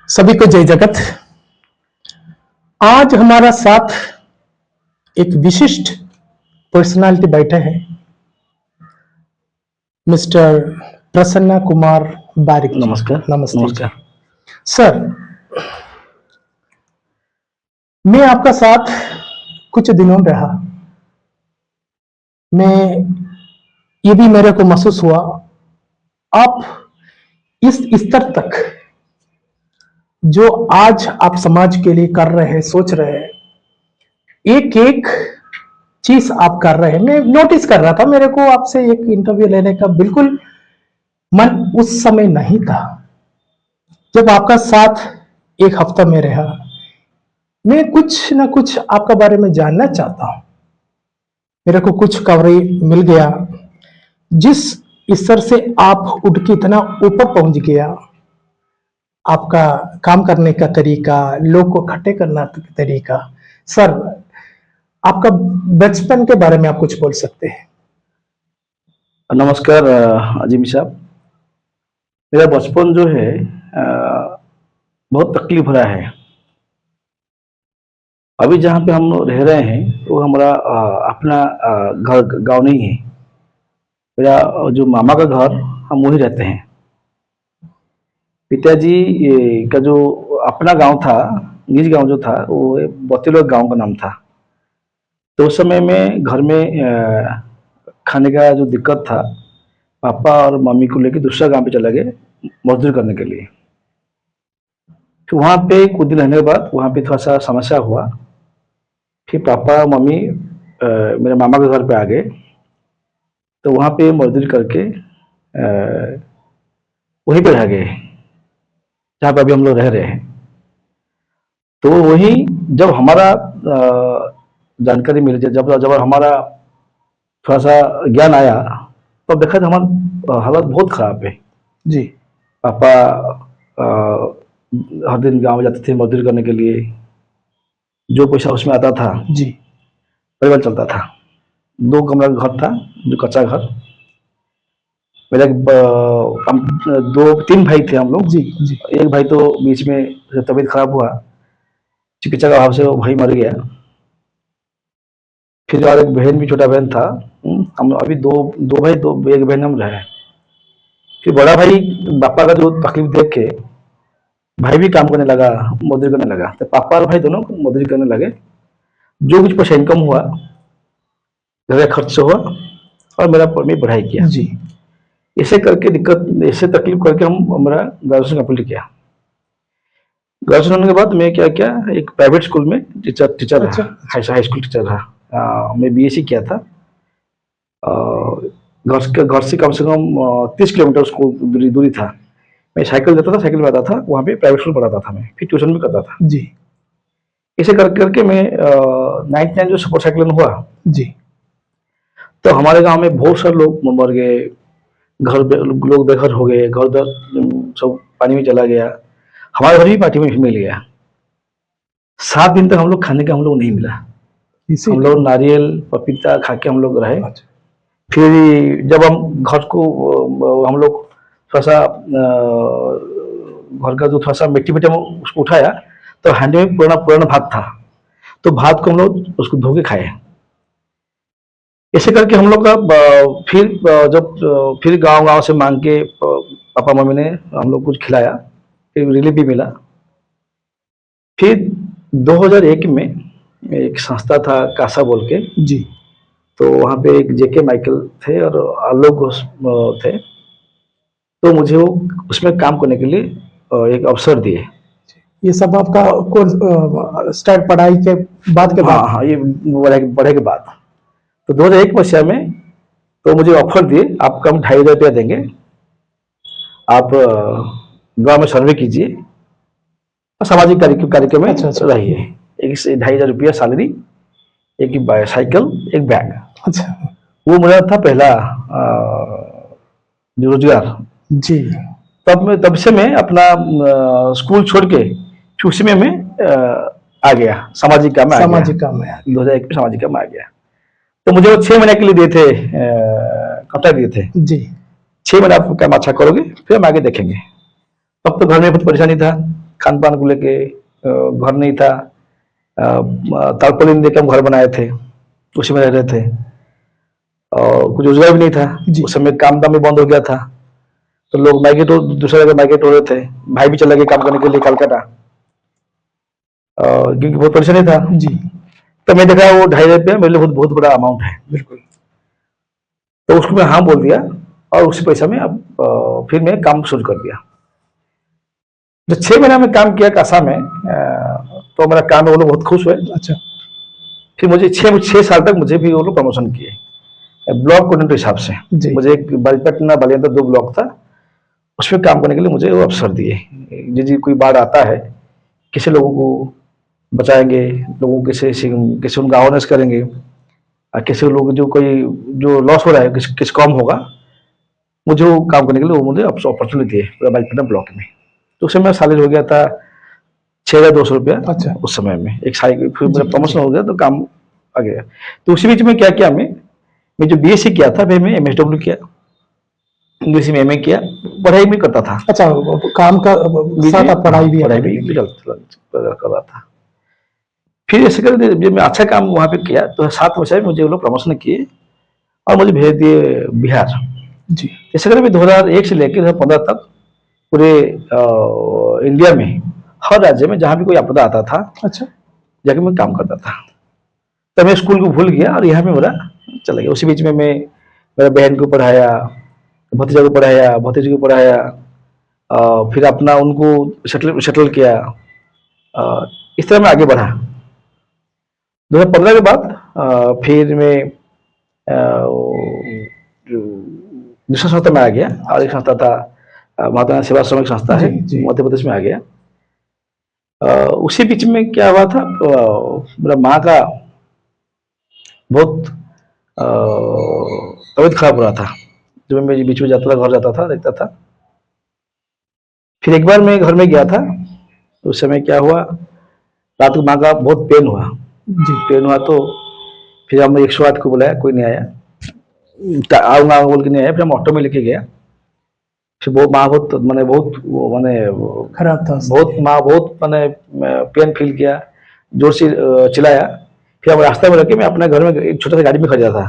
सभी को जय जगत। आज हमारा साथ एक विशिष्ट पर्सनालिटी बैठे हैं, मिस्टर प्रसन्न कुमार बारिक जी। नमस्कार। नमस्ते नमस्कार सर। मैं आपका साथ कुछ दिनों में रहा, मैं ये भी मेरे को महसूस हुआ आप इस स्तर तक जो आज आप समाज के लिए कर रहे हैं, सोच रहे हैं, एक एक चीज आप कर रहे हैं। मैं नोटिस कर रहा था, मेरे को आपसे एक इंटरव्यू लेने का बिल्कुल मन उस समय नहीं था। जब आपका साथ एक हफ्ता में रहा, मैं कुछ ना कुछ आपका बारे में जानना चाहता हूं। मेरे को कुछ कवरेज मिल गया, जिस स्तर से आप उठ के इतना ऊपर पहुंच गया, आपका काम करने का तरीका, लोग को इकट्ठे करना का तरीका। सर, आपका बचपन के बारे में आप कुछ बोल सकते हैं? नमस्कार अजीम साहब। मेरा बचपन जो है बहुत तकलीफ भरा है। अभी जहाँ पे हम लोग रह रहे हैं वो हमारा अपना घर गांव नहीं है। मेरा जो मामा का घर, हम वहीं रहते हैं। पिताजी का जो अपना गांव था, निज गांव जो था, वो बतेलो गांव का नाम था। तो उस समय में घर में खाने का जो दिक्कत था, पापा और मम्मी को लेकर दूसरा गांव पे चला गए मजदूरी करने के लिए। फिर वहाँ पे कुछ दिन रहने के बाद वहाँ पे थोड़ा सा समस्या हुआ। फिर पापा मम्मी मेरे मामा के घर पे आ गए। तो वहाँ पे मजदूरी करके वहीं पे रह गए जहाँ पे अभी हम लोग रह रहे हैं। तो वही जब हमारा जानकारी मिली, जब जब हमारा थोड़ा सा ज्ञान आया, तो देखा था हमारा हालत बहुत खराब है जी। पापा हर दिन गांव जाते थे मजदूरी करने के लिए। जो पैसा उसमें आता था जी, परिवार चलता था। 2 कमरा का घर था, जो कच्चा घर। मेरा हम 2-3 भाई थे हम लोग। जी, जी। एक भाई तो बीच में तबीयत खराब हुआ, चिकित्सा का अभाव से वो भाई मर गया। फिर और एक बहन भी, छोटा बहन था। हम अभी दो भाई, एक बहन हम रहे। फिर बड़ा भाई पापा का जो तकलीफ देख के भाई भी काम करने लगा, मजदूरी करने लगा। तो पापा और भाई दोनों मजदूरी करने लगे। जो कुछ पैसा इनकम हुआ, घर का खर्च हुआ और मैं पढ़ाई किया। जी, ऐसे करके ऐसे तकलीफ करके हम मेरा ग्रेजुएशन कंप्लीट किया। ग्रेजुएशन होने के बाद मैं क्या किया, एक प्राइवेट स्कूल में टीचर अच्छा। रहा, हाई स्कूल टीचर रहा। मैं बीएससी किया था। घर से कम 30 किलोमीटर स्कूल दूरी था। मैं साइकिल जाता था, साइकिल में आता था, वहाँ पे प्राइवेट स्कूल पढ़ाता था मैं, फिर ट्यूशन भी करता था। जी, ऐसे करके मैं 9th जो सपोर्ट साइक्लोन हुआ, जी, तो हमारे गांव में बहुत सारे लोग मर गए, लोग बेघर हो गए, सब पानी में चला गया। हमारे घर भी पार्टी में मिल गया। 7 दिन तक हम लोग खाने का हम लोग नहीं मिला। इसी हम लोग नारियल पपीता खा के हम लोग रहे। अच्छा। फिर जब हम घर को हम लोग थोड़ा सा घर का जो थोड़ा सा मिट्टी मिट्टी उसको उठाया, तो हांडी में पुराना पुराना भात था। तो भात को हम लोग उसको धो के खाए। ऐसे करके हम लोग का फिर फिर गांव गांव से मांग के पापा मम्मी ने हम लोग कुछ खिलाया, फिर रिलीफ भी मिला। फिर 2001 में एक संस्था था कासा बोल के, जी, तो वहाँ पे एक जेके माइकल थे और आलोक थे। तो मुझे वो उसमें काम करने के लिए एक अवसर दिए। ये सब आपका कौन स्टार्ट पढ़ाई के बाद के बाद? हाँ, ये बढ़े के बाद। तो 2001 मसीहा में तो मुझे ऑफर दिए, आपको हम 2,500 रुपया देंगे, आप गांव में सर्वे कीजिए और सामाजिक कार्यक्रम में अच्छा, अच्छा। रहिए। एक 2,500 रुपया सैलरी, एक साइकिल, एक बैग। अच्छा, वो मेरा था पहला रोजगार। जी, तब से मैं अपना स्कूल छोड़ के फिर उसी में मैं आ गया, सामाजिक काम में आ गया। सामाजिक काम में 2001 में सामाजिक काम में आ गया। तो मुझे वो 6 महीने के लिए दिए थे, कॉन्ट्रैक्ट दिए थे। जी, 6 महीने आप काम अच्छा करोगे, फिर हम आगे देखेंगे। तब तो घर में बहुत परेशानी था। खान पान को लेके घर नहीं था, तारपोलिन देकर हम घर बनाए थे, उसी में रह रहे थे, और कुछ रोजगार भी नहीं था। जी। उस समय काम दाम भी बंद हो गया था, तो लोग माइग्रेट दूसरे जगह माइग्रेट हो रहे थे। भाई भी चला गया काम करने के लिए कलकत्ता, क्योंकि बहुत परेशानी था। जी तो मैं देखा वो 2,500 मेरे लिए बहुत बहुत बड़ा अमाउंट है। बिल्कुल। तो उसको मैं हाँ बोल दिया, और उसी पैसा में अब फिर मैं काम शुरू कर दिया। जब 6 महीना में काम किया कासा में, तो मेरा काम में वो लोग बहुत खुश हुए। अच्छा। फिर मुझे 6 साल तक मुझे भी वो लोग प्रमोशन किए ब्लॉक कोऑर्डिनेटर हिसाब से। जी। मुझे एक बालीपटना बालियाता 2 ब्लॉक था, उसमें काम करने के लिए मुझे वो अवसर दिए। यदि कोई बाढ़ आता है, किसी लोगों को बचाएंगे, लोगों को कैसे उनका अवेयरनेस करेंगे, और कैसे लोग जो कोई जो लॉस हो रहा है किस कम होगा, मुझे वो काम करने के लिए वो मुझे अपॉर्चुनिटी दिए पूरा बालीपटना ब्लॉक में। तो उस समय सैलरी हो गया था 6,200 रुपया। अच्छा। उस समय में एक साल फिर मेरा जी, प्रमोशन जी। हो गया, तो काम आ गया। तो उसी बीच में क्या किया, मैं जो बीएससी किया था, फिर मैं एमएसडब्ल्यू किया, इंग्लिश में एमए किया, पढ़ाई भी करता था। अच्छा, काम का बीच साथ में आप पढ़ाई भी पढ़ाई करने भी लगे। कर रहा था। फिर ऐसे कर जब मैं अच्छा काम वहाँ पे किया, तो 7 वर्ष में मुझे वो लोग प्रमोशन किए और मुझे भेज दिए बिहार। जी। ऐसे कर मैं 2001 से लेकर 2015 तक पूरे इंडिया में हर राज्य में जहाँ भी कोई आपदा आता था, अच्छा। जाके मैं काम करता था। तब मैं स्कूल को भूल गया और यहाँ पे मेरा चला गया। उसी बीच में मैं मेरा बहन को पढ़ाया, भतीजा को पढ़ाया, भतीजी को पढ़ाया, फिर अपना उनको सेटल किया। इस तरह मैं आगे बढ़ा। 2015 के बाद फिर मैं दूसरा संस्था में आ गया, और एक संस्था था महात्मा गांधी सेवा श्रमिक संस्था है, जी, जी। मध्य प्रदेश में आ गया। उसी बीच में क्या हुआ था, मेरा माँ का बहुत तबीयत खराब हो रहा था। जब मैं बीच में जाता था, घर जाता था, देखता था। फिर एक बार मैं घर में गया था, उस समय क्या हुआ, रात को माँ का बहुत पेन हुआ। जी। पेन हुआ तो फिर हमने 108 को बुलाया, कोई नहीं आया। आऊंगा बोल के नहीं आया। फिर हम ऑटो में लेके गया। फिर वो माँ बहुत खराब था। बहुत माँ बहुत पेन फील किया, जोर से चिल्लाया। फिर हम रास्ते में रखे, मैं अपने घर में एक छोटा सा गाड़ी में खड़ा था,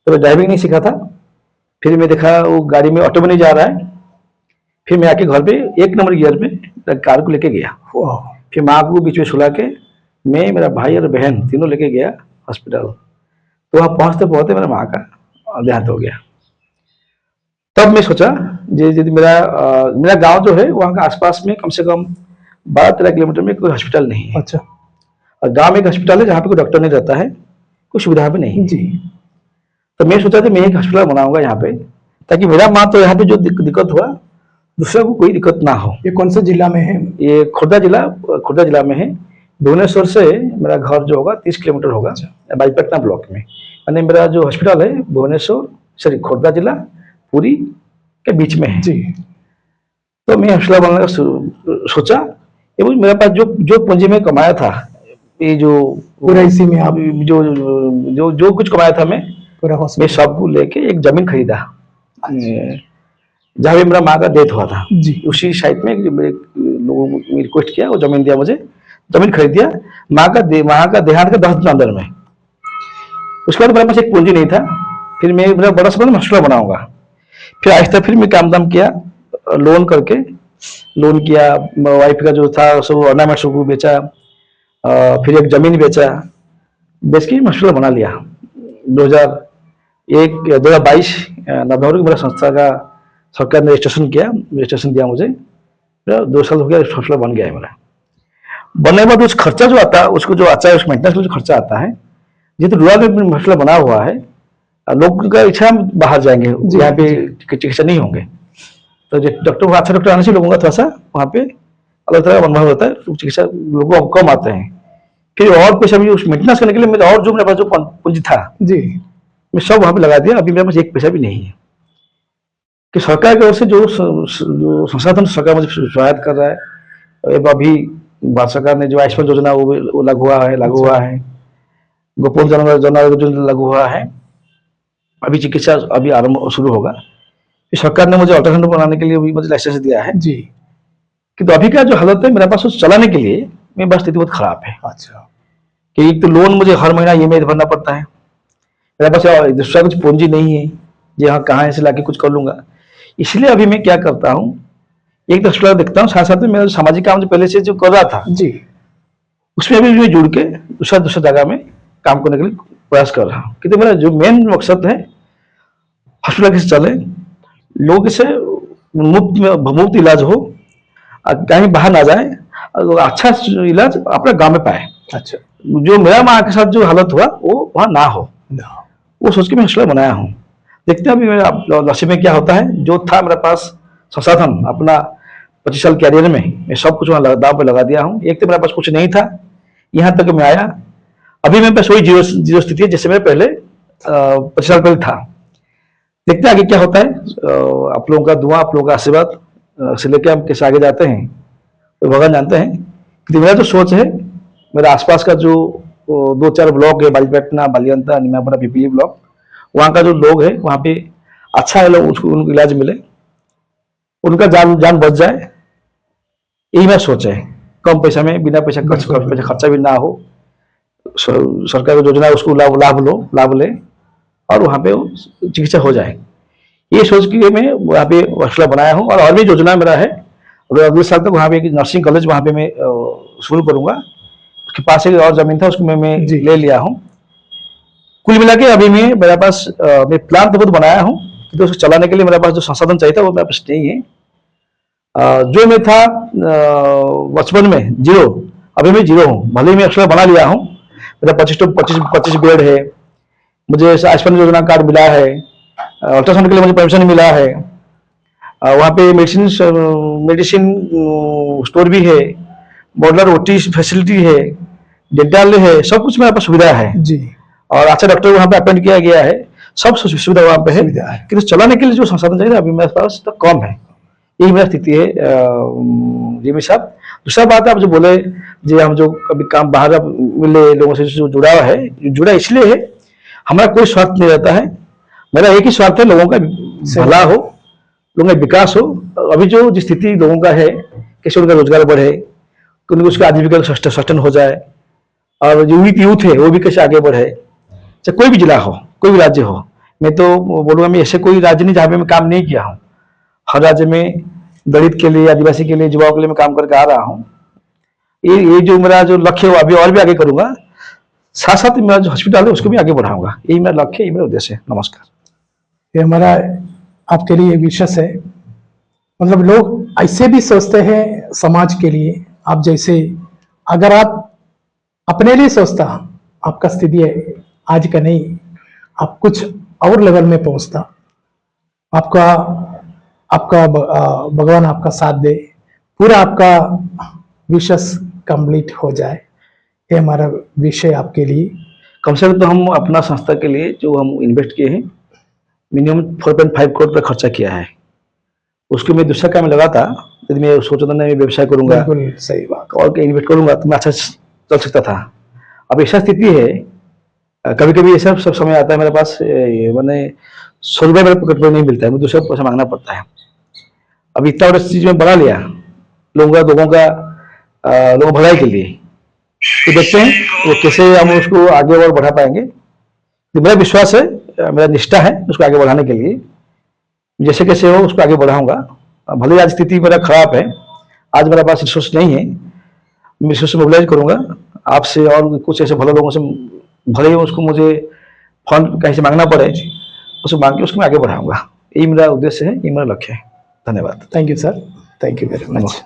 तो मैं ड्राइविंग नहीं सीखा था। फिर मैं देखा वो गाड़ी में ऑटो में नहीं जा रहा है। फिर मैं आके घर पे 1 नंबर गियर में कार को लेके गया। फिर माँ को बीच में सुला के मैं, मेरा भाई और बहन तीनों लेके गया हॉस्पिटल। तो वहाँ पहुंचते पहुंचते मेरा माँ का देहांत हो गया। तब मैं सोचा यदि मेरा गांव जो है वहाँ का आसपास में कम से कम 12-13 किलोमीटर में कोई हॉस्पिटल नहीं है। अच्छा। और गांव में एक हॉस्पिटल है जहाँ पे कोई डॉक्टर नहीं रहता है, कोई सुविधा भी नहीं है। जी। तो मैं सोचा कि मैं एक हॉस्पिटल बनाऊंगा यहाँ पे, ताकि मेरा माँ तो यहाँ पे जो दिक्कत हुआ, दूसरे को कोई दिक्कत ना हो। ये कौन से जिला में है? ये खुर्दा जिला में है। भुवनेश्वर से मेरा घर जो होगा 30 किलोमीटर होगा, बालीपटना ब्लॉक में। यानी मेरा जो हॉस्पिटल है भुवनेश्वर खुर्दा जिला पुरी के बीच में है। जी। तो मैं हौसला बनाने का सोचा। ये मेरे पास जो पूंजी में कमाया था, ये जो पूरा इसी में आप जो जो जो कुछ कमाया था, मैं पूरा सबको लेके एक जमीन खरीदा जहाँ पे मेरा माँ का डेथ हुआ था। जी। उसी साइड में लोगों को रिक्वेस्ट किया, वो जमीन दिया, मुझे जमीन खरीद दिया माँ का देहांत के 10 दिन अंदर में। उसके बाद मेरे पास एक पूंजी नहीं था। फिर मैं मेरा बड़ा सपना हॉस्पिटल बनाऊंगा। फिर आहिस्ता फिर मैं काम दाम किया, लोन करके लोन किया। वाइफ का जो था सब ऑर्नामेंट्स को बेचा, फिर एक जमीन बेचा, बेच के हॉस्पिटल बना लिया। 2022 नवंबर को मेरा संस्था का सरकार ने रजिस्ट्रेशन दिया मुझे। मेरा 2 साल हो गया, हॉस्पिटल बन गया है मेरा। बनने के बाद उस खर्चा जो आता है, उसको जो आता है, उस मेंटेनेंस का जो खर्चा आता है, ये तो रूरल में हॉस्पिटल बना हुआ है, लोग का इच्छा हम बाहर जाएंगे, यहाँ पे चिकित्सा नहीं होंगे, तो डॉक्टर अच्छा डॉक्टर आने से लोगों का थोड़ा सा वहाँ पे अलग तरह का अनुभव होता है, चिकित्सा लोगों को कम आते हैं। फिर और पैसा भी उस मेंटेनेंस करने के लिए मेरा और जो मेरे पास जो पूंजी था जी, मैं सब वहाँ पे लगा दिया। अभी मेरे पास एक पैसा भी नहीं है। कि सरकार की ओर से जो संसाधन सरकार मुझे सहायता कर रहा है, अभी भारत सरकार ने जो आयुष्मान योजना वो लागू हुआ है, गोपन जन आरोग्य लागू हुआ है। अभी चिकित्सा अभी आरंभ शुरू होगा। सरकार ने मुझे अल्ट्रासाउंड बनाने के लिए भी मुझे लाइसेंस दिया है जी। किंतु अभी का जो हालत है मेरे पास उस चलाने के लिए मेरे पास स्थिति बहुत खराब है। अच्छा। कि एक तो लोन मुझे हर महीना ईएमआई भरना पड़ता है, मेरे पास और दूसरा कुछ पूंजी नहीं है जी हाँ कहाँ से लाके कुछ कर लूंगा। इसलिए अभी मैं क्या करता हूँ, एक तो अस्पताल देखता हूँ, साथ साथ में मेरा जो सामाजिक काम जो पहले से जो कर रहा था जी। उसमें अभी मैं जुड़ के दूसरा दूसरा जगह में काम करने के लिए प्रयास कर रहा हूँ। क्योंकि मेरा जो मेन मकसद है हॉस्पिटल कैसे चले, लोग से मुफ्त इलाज हो, कहीं बाहर ना जाए, और अच्छा इलाज अपने गांव में पाए। अच्छा। जो मेरा माँ के साथ जो हालत हुआ वो वहां ना हो, ना। वो सोच के मैं हॉस्पिटल बनाया हूँ। देखते हैं अभी मेरा नसीब में क्या होता है। जो था मेरे पास संसाधन अपना 25 साल कैरियर में, मैं सब कुछ वहां दाव पे लगा दिया हूँ। एक तो मेरे पास कुछ नहीं था, यहाँ तक मैं आया। अभी मेरे पास वही जीरो जीरो स्थिति है जैसे मैं पहले 25 साल पहले था। देखते हैं आगे क्या होता है। आप लोगों का दुआ, आप लोगों का आशीर्वाद से लेकर हम कैसे आगे जाते हैं तो भगवान जानते हैं। कि मेरा जो सोच है, मेरा आसपास का जो 2-4 ब्लॉक है, बालीपटना, बालियंता, निमापुरा, पिपली ब्लॉक, वहाँ का जो लोग है वहाँ पे अच्छा है, लोग उसको उनको इलाज मिले, उनका जान जान बच जाए, यही मेरा सोच है। कम पैसा में, बिना पैसा खर्चा भी ना हो, सरकार की योजना है उसको लाभ ले और वहाँ पे चिकित्सा हो जाए, ये सोच के मैं वहाँ पे हॉस्पिटल बनाया हूँ। और भी योजना मेरा है, और अगले साल तक वहाँ पे एक नर्सिंग कॉलेज वहाँ पे मैं शुरू करूंगा। उसके पास एक और जमीन था, उसको मैं ले लिया हूँ। कुल मिला के अभी मेरे पास मैं प्लान तो खुद बनाया हूँ, तो उसको चलाने के लिए मेरे पास जो संसाधन चाहिए था वो मेरे पास नहीं है। जो मैं था बचपन में जीरो, अभी मैं जीरो हूँ। भले ही मैं हॉस्पिटल बना लिया हूँ, मेरा 25 बेड है, मुझे आयुष्मान योजना कार्ड मिला है, अल्ट्रासाउंड के लिए मुझे परमिशन मिला है, वहाँ पे मेडिसिन स्टोर भी है, मॉडलर ओटी फैसिलिटी है, डेंटल है, सब कुछ मेरे पास सुविधा है जी। और अच्छा डॉक्टर वहाँ पे अपॉइंट किया गया है, सब सुविधा वहाँ पे है। कि चलाने के लिए जो संसाधन चाहिए अभी मेरे पास तो कम है, यही मेरा स्थिति है जिमी साहब। दूसरा बात आप जो बोले जी, हम जो कभी काम बाहर मिले लोगों से जो जुड़ा है, जुड़ा इसलिए है हमारा कोई स्वार्थ नहीं रहता है। मेरा एक ही स्वार्थ है, लोगों का भला हो, लोगों का विकास हो। अभी जो जिस स्थिति लोगों का है, कैसे उनका रोजगार बढ़े, उनकी उसका आजीविका सस्टेन हो जाए, और जो यूथ है वो भी कैसे आगे बढ़े, चाहे कोई भी जिला हो, कोई भी राज्य हो। मैं तो बोलूंगा मैं ऐसे कोई राज्य नहीं जहाँ पे मैं काम नहीं किया हूँ। हर राज्य में दलित के लिए, आदिवासी के लिए, युवाओं के लिए मैं काम करके आ रहा हूँ। ये जो मेरा जो लक्ष्य है वो अभी और भी आगे करूंगा। साथ साथ मेरा जो हॉस्पिटल है उसको भी आगे बढ़ाऊंगा, यही मेरा लक्ष्य है, यही मेरा उद्देश्य है। नमस्कार। ये हमारा आपके लिए विशेष है। मतलब लोग ऐसे भी सोचते हैं समाज के लिए, आप जैसे अगर आप अपने लिए सोचता, आपका स्थिति है आज का नहीं, आप कुछ और लेवल में पहुंचता। आपका भगवान आपका साथ दे, पूरा आपका विशेष कंप्लीट हो जाए, ये हमारा विषय आपके लिए। कम से कम तो हम अपना संस्था के लिए जो हम इन्वेस्ट किए हैं, मिनिमम 4.5 करोड़ रुपये खर्चा किया है। उसके मैं दूसरा काम लगा था, यदि मैं सोचा था मैं व्यवसाय करूंगा, बिल्कुल सही बात, और इन्वेस्ट करूंगा तो मैं अच्छा चल सकता था। अब ऐसा स्थिति है, कभी कभी ऐसा सब समय आता है मेरे पास, मैंने 100 रुपये मेरे पॉकेट में नहीं मिलता है, मुझे दूसरा पैसा मांगना पड़ता है। अब इतना बड़ा चीज में बना लिया लोगों का भलाई के लिए, तो देखते हैं वो कैसे हम उसको आगे और बढ़ा पाएंगे। तो मेरा विश्वास है, मेरा निष्ठा है उसको आगे बढ़ाने के लिए, जैसे कैसे हो उसको आगे बढ़ाऊंगा। भले ही आज स्थिति मेरा खराब है, आज मेरे पास रिसोर्स नहीं है, मैं रिसोर्स मोबिलाइज करूंगा आपसे और कुछ ऐसे भले लोगों से, भले ही उसको मुझे फंड कहीं से मांगना पड़े, उसको मांग के उसको मैं आगे बढ़ाऊंगा। यही मेरा उद्देश्य है, यही मेरा लक्ष्य है। धन्यवाद। Thank you sir, thank you very much.